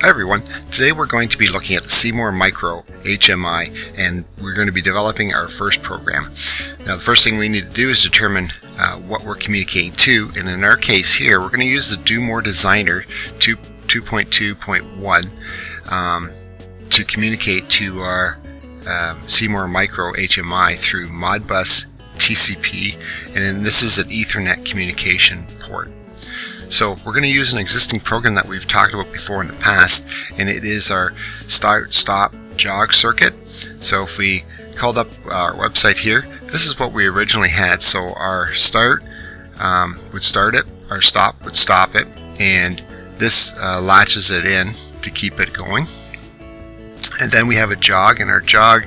Hi everyone, today we're going to be looking at the C-More Micro HMI, and we're going to be developing our first program. Now the first thing we need to do is determine what we're communicating to, and in our case here we're going to use the Do-More Designer 2.2.1 to communicate to our C-More Micro HMI through Modbus TCP, and then this is an Ethernet communication port. So we're going to use an existing program that we've talked about before in the past, and it is our start, stop, jog circuit. So if we called up our website here, this is what we originally had. So our start would start it, our stop would stop it, and this latches it in to keep it going. And then we have a jog, and our jog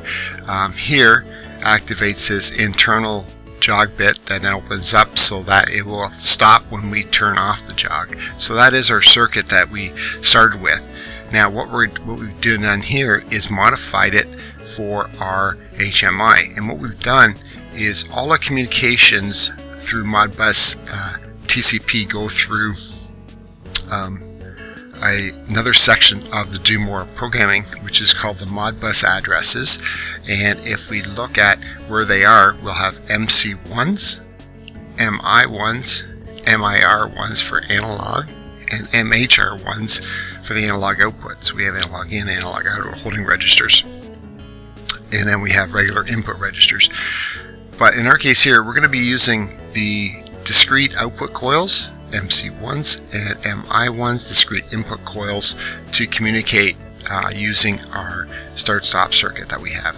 here activates this internal jog bit that opens up so that it will stop when we turn off the jog. So that is our circuit that we started with. Now what we've done here is modified it for our HMI, and what we've done is all our communications through Modbus TCP go through another section of the Do-More programming, which is called the Modbus addresses. And if we look at where they are, we'll have MC1s, MI1s, MIR1s for analog, and MHR1s for the analog output. So we have analog in, analog out holding registers, and then we have regular input registers. But in our case here, we're going to be using the discrete output coils, MC1s and MI1s, discrete input coils, to communicate using our start-stop circuit that we have.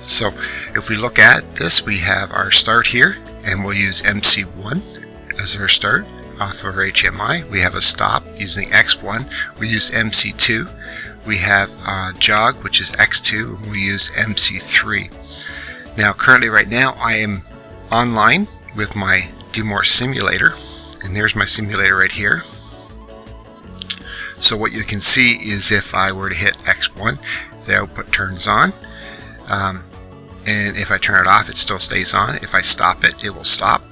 So if we look at this, we have our start here, and we'll use MC1 as our start off of our HMI. We have a stop using X1, we use MC2. We have a jog, which is X2, and we'll use MC3. Now currently right now I am online with my Do-More simulator, and there's my simulator right here. So what you can see is if I were to hit X1, the output turns on, and if I turn it off, it still stays on. If I stop it, it will stop.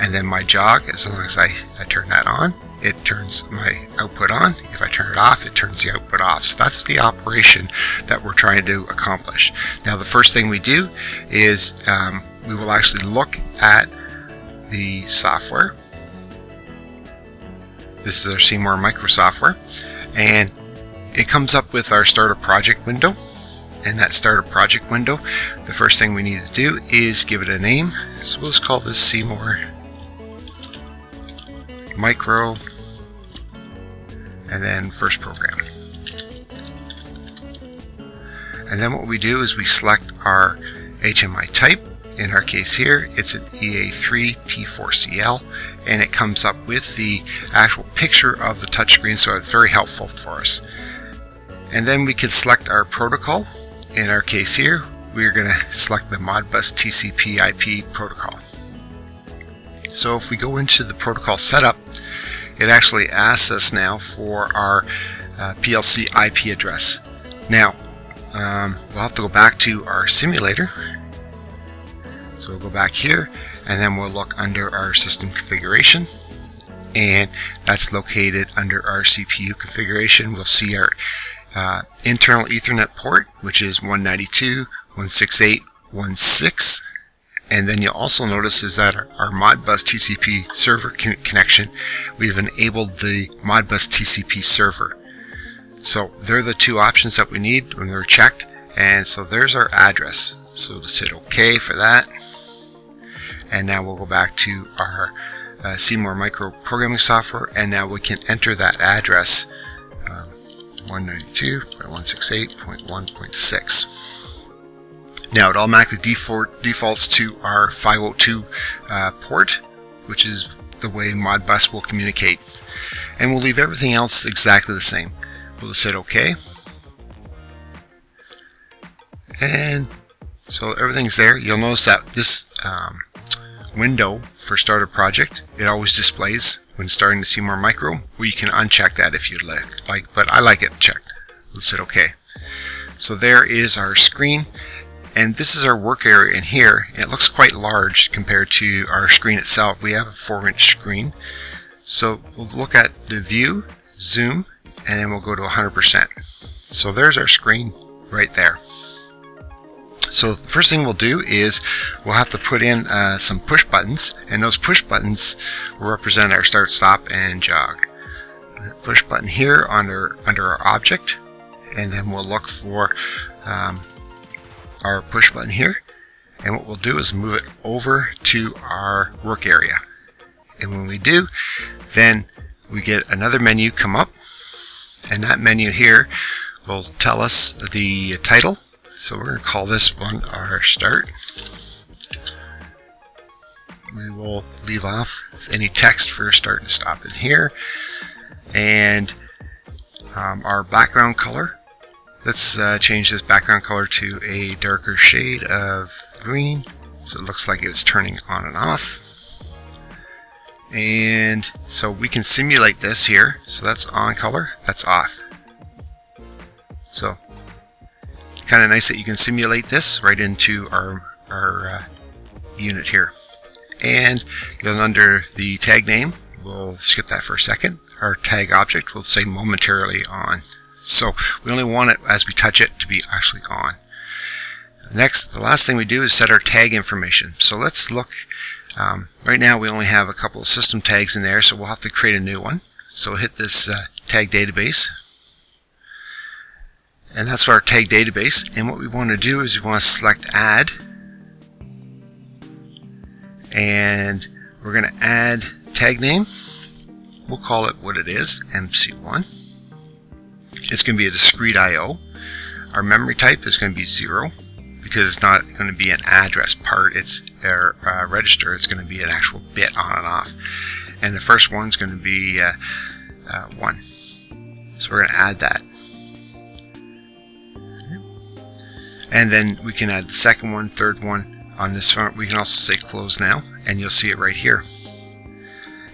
And then my jog, as long as I turn that on, it turns my output on. If I turn it off, it turns the output off. So that's the operation that we're trying to accomplish. Now the first thing we do is we will actually look at the software. This is our C-More Micro software, and it comes up with our starter project window. And that starter project window, the first thing we need to do is give it a name. So we'll just call this C-More Micro, and then first program. And then what we do is we select our HMI type. In our case here, it's an EA3 T4CL, and it comes up with the actual picture of the touchscreen, so it's very helpful for us. And then we can select our protocol. In our case here, we're going to select the Modbus TCP IP protocol. So if we go into the protocol setup, it actually asks us now for our PLC IP address. Now, we'll have to go back to our simulator. So we'll go back here, and then we'll look under our system configuration, and that's located under our CPU configuration. We'll see our internal Ethernet port, which is 192.168.1.6, and then you'll also notice is that our Modbus TCP server connection, we've enabled the Modbus TCP server. So they're the two options that we need when they're checked, and so there's our address. So just hit OK for that, and now we'll go back to our C-More Micro programming software, and now we can enter that address, 192.168.1.6. Now it automatically defaults to our 502 port, which is the way Modbus will communicate, and we'll leave everything else exactly the same. We'll just hit OK, and so everything's there. You'll notice that this window for starter project, it always displays when starting the C-More Micro, where you can uncheck that if you'd like, but I like it checked. Let's hit OK. So there is our screen, and this is our work area in here. It looks quite large compared to our screen itself. We have a 4-inch screen. So we'll look at the view, zoom, and then we'll go to 100%. So there's our screen right there. So the first thing we'll do is we'll have to put in some push buttons, and those push buttons will represent our start, stop, and jog. The push button here under our object, and then we'll look for our push button here, and what we'll do is move it over to our work area. And when we do, then we get another menu come up, and that menu here will tell us the title. So we're going to call this one our start. We will leave off any text for start and stop in here. And our background color, let's change this background color to a darker shade of green, so it looks like it's turning on and off. And so we can simulate this here. So that's on color, that's off. So kind of nice that you can simulate this right into our unit here. And then under the tag name, we'll skip that for a second. Our tag object will say momentarily on. So we only want it as we touch it to be actually on. Next, the last thing we do is set our tag information. So let's look. Right now we only have a couple of system tags in there, so we'll have to create a new one. So we'll hit this tag database. And that's for our tag database. And what we want to do is we want to select add. And we're going to add tag name. We'll call it what it is, MC1. It's going to be a discrete I/O. Our memory type is going to be 0 because it's not going to be an address part. It's a register. It's going to be an actual bit on and off. And the first one's going to be 1. So we're going to add that. And then we can add the second one, third one on this front. We can also say close now, and you'll see it right here.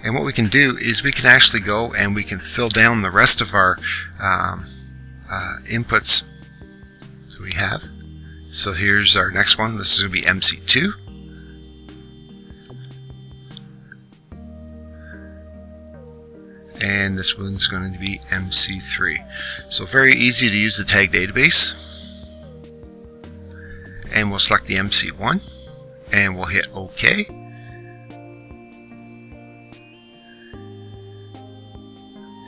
And what we can do is we can actually go and we can fill down the rest of our inputs that we have. So here's our next one. This is going to be MC2. And this one's going to be MC3. So very easy to use the tag database. And we'll select the MC1 and we'll hit OK.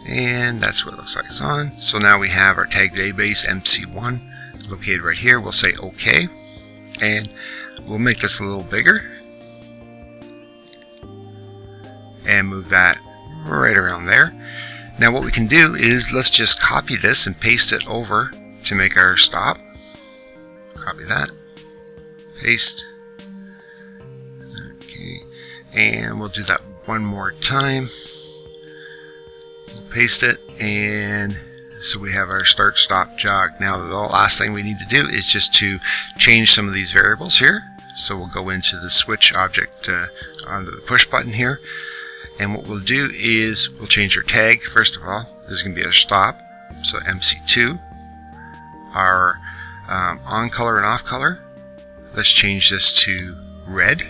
And that's what it looks like it's on. So now we have our tag database MC1 located right here. We'll say OK, and we'll make this a little bigger and move that right around there. Now what we can do is let's just copy this and paste it over to make our stop. Copy that, paste. Okay, and we'll do that one more time. Paste it, and so we have our start, stop, jog. Now the last thing we need to do is just to change some of these variables here. So we'll go into the switch object onto the push button here, and what we'll do is we'll change our tag. First of all, this is going to be our stop, so MC2. Our on color and off color, let's change this to red,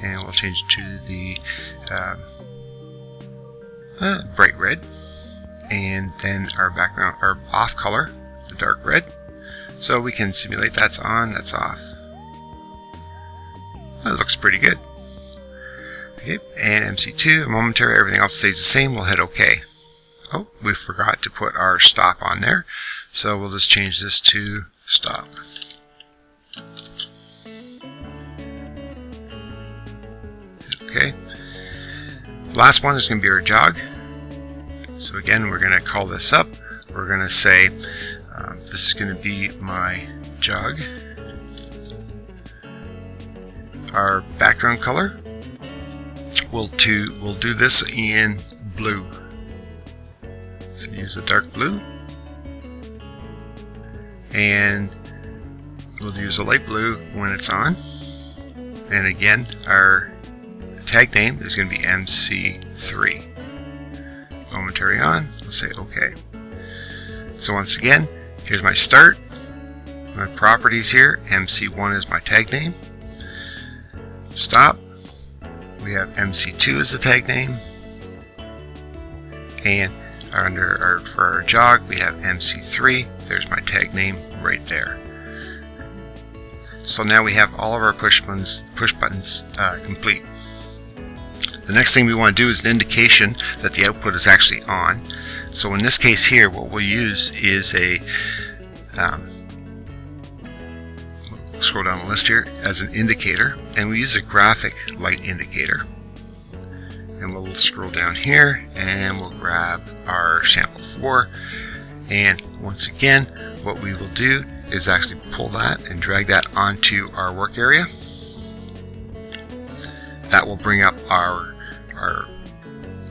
and we'll change it to the bright red, and then our background, our off color, the dark red. So we can simulate that's on, that's off. That looks pretty good. Okay, and MC2, momentary, everything else stays the same. We'll hit OK. Oh, we forgot to put our stop on there, so we'll just change this to stop. Okay. Last one is going to be our jog. So again, we're going to call this up. We're going to say this is going to be my jog. Our background color, we'll do this in blue. So use the dark blue, and we'll use a light blue when it's on. And again, our tag name is going to be MC3. Momentary on, we'll say OK. So once again, here's my start, my properties here. MC1 is my tag name. Stop, we have MC2 as the tag name, and For our jog, we have MC3. There's my tag name right there. So now we have all of our push buttons complete. The next thing we want to do is an indication that the output is actually on. So in this case here, what we'll use is a we'll scroll down the list here as an indicator, and we use a graphic light indicator. And we'll scroll down here and we'll grab our sample 4, and once again what we will do is actually pull that and drag that onto our work area. That will bring up our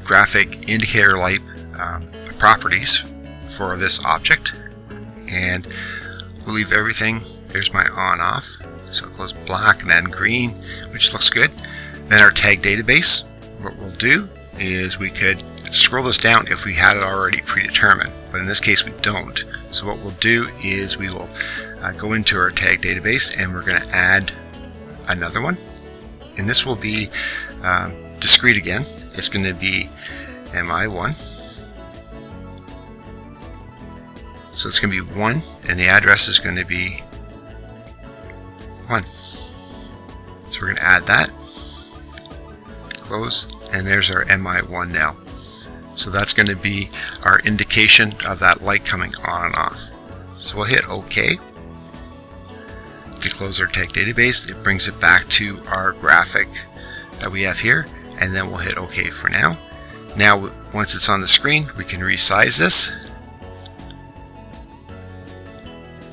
graphic indicator light properties for this object, and we'll leave everything. There's my on off, so it goes black and then green, which looks good. Then our tag database, what we'll do is we could scroll this down if we had it already predetermined, but in this case we don't. So what we'll do is we will go into our tag database and we're going to add another one, and this will be discrete again. It's going to be MI1, so it's going to be 1, and the address is going to be 1. So we're going to add that. Close, and there's our MI1 now. So that's going to be our indication of that light coming on and off. So we'll hit OK to close our tag database. It brings it back to our graphic that we have here, and then we'll hit OK for now. Now once it's on the screen, we can resize this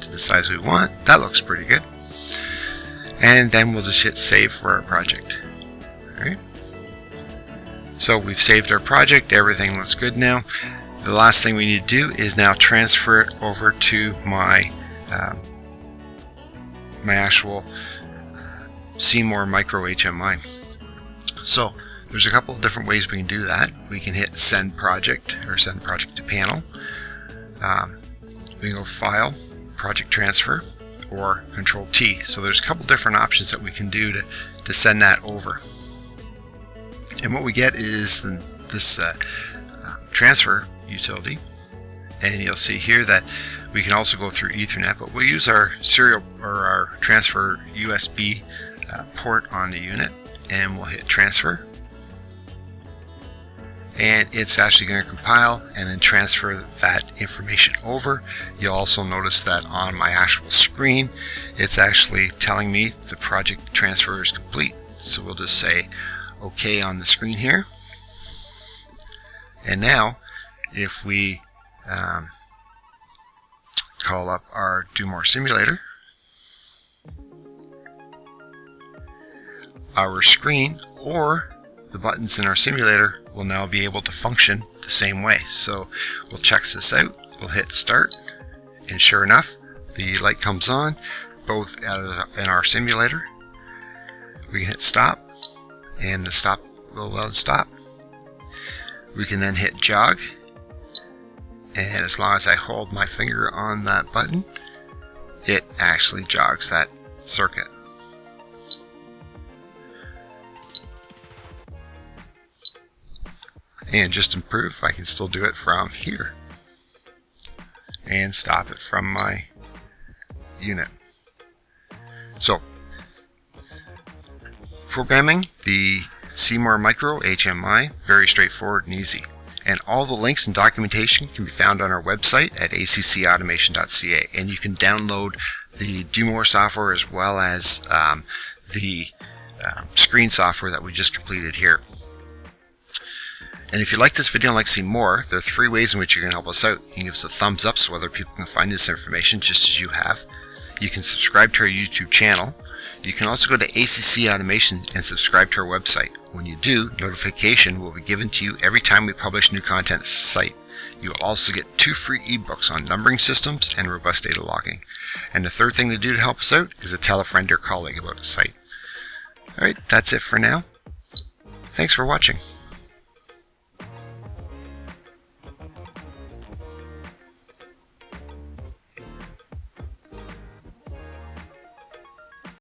to the size we want. That looks pretty good. And then we'll just hit save for our project. Alright. So we've saved our project, everything looks good now. The last thing we need to do is now transfer it over to my my actual C-More Micro HMI. So there's a couple of different ways we can do that. We can hit send project or send project to panel. We can go file, project transfer, or control T. So there's a couple different options that we can do to send that over. And what we get is this transfer utility, and you'll see here that we can also go through Ethernet, but we'll use our serial or our transfer USB port on the unit, and we'll hit transfer, and it's actually going to compile and then transfer that information over. You'll also notice that on my actual screen it's actually telling me the project transfer is complete. So we'll just say OK on the screen here, and now if we call up our Do-More simulator, our screen or the buttons in our simulator will now be able to function the same way. So we'll check this out, we'll hit start, and sure enough the light comes on both in our simulator. We can hit stop, and the stop will stop. We can then hit jog, and as long as I hold my finger on that button, it actually jogs that circuit. And just to prove, I can still do it from here and stop it from my unit. So programming the C-More Micro HMI, very straightforward and easy. And all the links and documentation can be found on our website at accautomation.ca, and you can download the Do-More software as well as the screen software that we just completed here. And if you like this video and like to see more, there are 3 ways in which you can help us out. You can give us a thumbs up so other people can find this information just as you have. You can subscribe to our YouTube channel. You can also go to ACC Automation and subscribe to our website. When you do, notification will be given to you every time we publish new content to the site. You will also get 2 free ebooks on numbering systems and robust data logging. And the third thing to do to help us out is to tell a friend or colleague about the site. Alright, that's it for now. Thanks for watching.